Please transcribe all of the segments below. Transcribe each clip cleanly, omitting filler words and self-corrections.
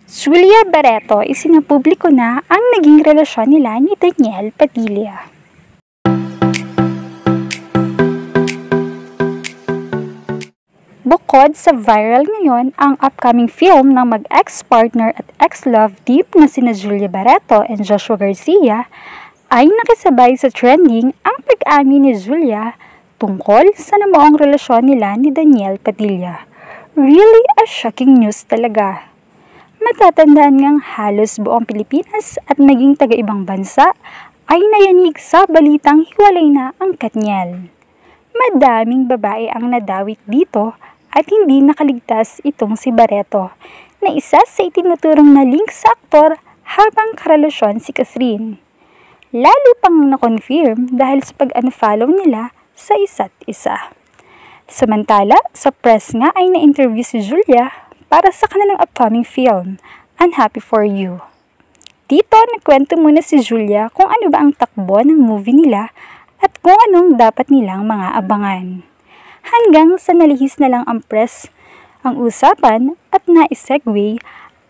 Julia Barreto, isinapubliko na ang naging relasyon nila ni Daniel Padilla. Bukod sa viral ngayon ang upcoming film ng mag-ex-partner at ex-love team na sina Julia Barreto and Joshua Garcia, ay nakisabay sa trending ang pag-amin ni Julia tungkol sa namuong relasyon nila ni Daniel Padilla. Really a shocking news talaga. Matatandaan ngang halos buong Pilipinas at maging taga-ibang bansa ay nayanig sa balitang hiwalay na ang Katniel. Madaming babae ang nadawit dito at hindi nakaligtas itong si Barreto na isa sa itinuturong na link sa aktor habang karelasyon si Catherine. Lalo pang na-confirm dahil sa pag-unfollow nila sa isa't isa. Samantala, sa press nga ay na-interview si Julia para sa kanilang upcoming film, Unhappy for You. Dito, nagkwento muna si Julia kung ano ba ang takbo ng movie nila at kung anong dapat nilang mga abangan. Hanggang sa nalihis na lang ang press ang usapan at naisegue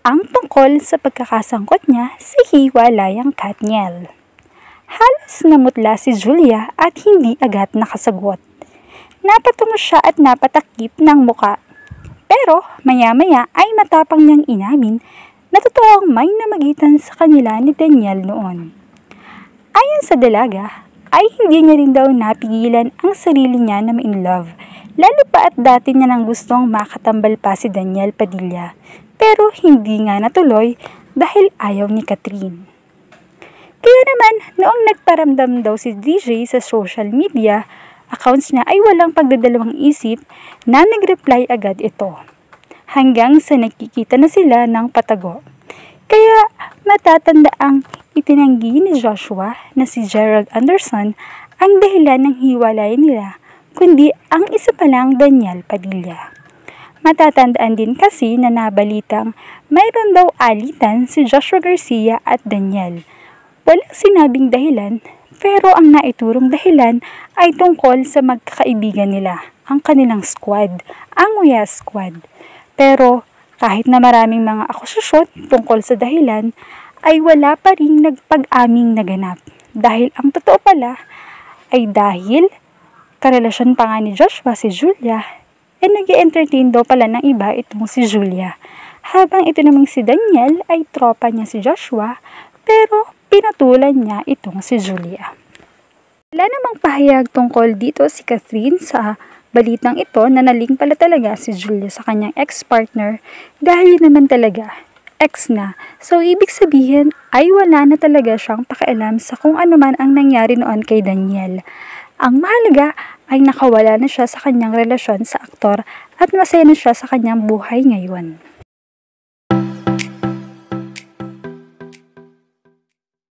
ang tungkol sa pagkakasangkot niya sa hiwalayang Katniel. Halos namutla si Julia at hindi agad nakasagot. Napatungo siya at napatakip ng muka. Pero maya-maya ay matapang niyang inamin na totoong may namagitan sa kanila ni Daniel noon. Ayon sa dalaga, ay hindi niya rin daw napigilan ang sarili niya na ma-inlove, lalo pa at dati niya nang gustong makatambal pa si Daniel Padilla, pero hindi nga natuloy dahil ayaw ni Catherine. Kaya naman, noong nagparamdam daw si DJ sa social media, accounts niya ay walang pagdadalawang isip na nag-reply agad ito. Hanggang sa nagkikita na sila ng patago. Kaya matatanda ang itinanggi ni Joshua na si Gerald Anderson ang dahilan ng hiwalay nila, kundi ang isa palang Daniel Padilla. Matatandaan din kasi na nabalitang mayroon daw alitan si Joshua Garcia at Daniel. Walang sinabing dahilan, pero ang naiturong dahilan ay tungkol sa magkakaibigan nila, ang kanilang squad, ang Uya Squad. Pero kahit na maraming mga akusasyon tungkol sa dahilan, ay wala pa ring nagpag-aming naganap. Dahil ang totoo pala ay dahil karelasyon pa nga ni Joshua si Julia, nag-i-entertain daw pala ng iba itong si Julia. Habang ito namang si Daniel ay tropa niya si Joshua, pero pinatulan niya itong si Julia. Wala namang pahayag tungkol dito si Catherine sa balitang ito na naling pala talaga si Julia sa kanyang ex-partner dahil naman talaga ex na. So ibig sabihin ay wala na talaga siyang pakialam sa kung ano man ang nangyari noon kay Daniel. Ang mahalaga ay nakawala na siya sa kanyang relasyon sa aktor at masaya na siya sa kanyang buhay ngayon.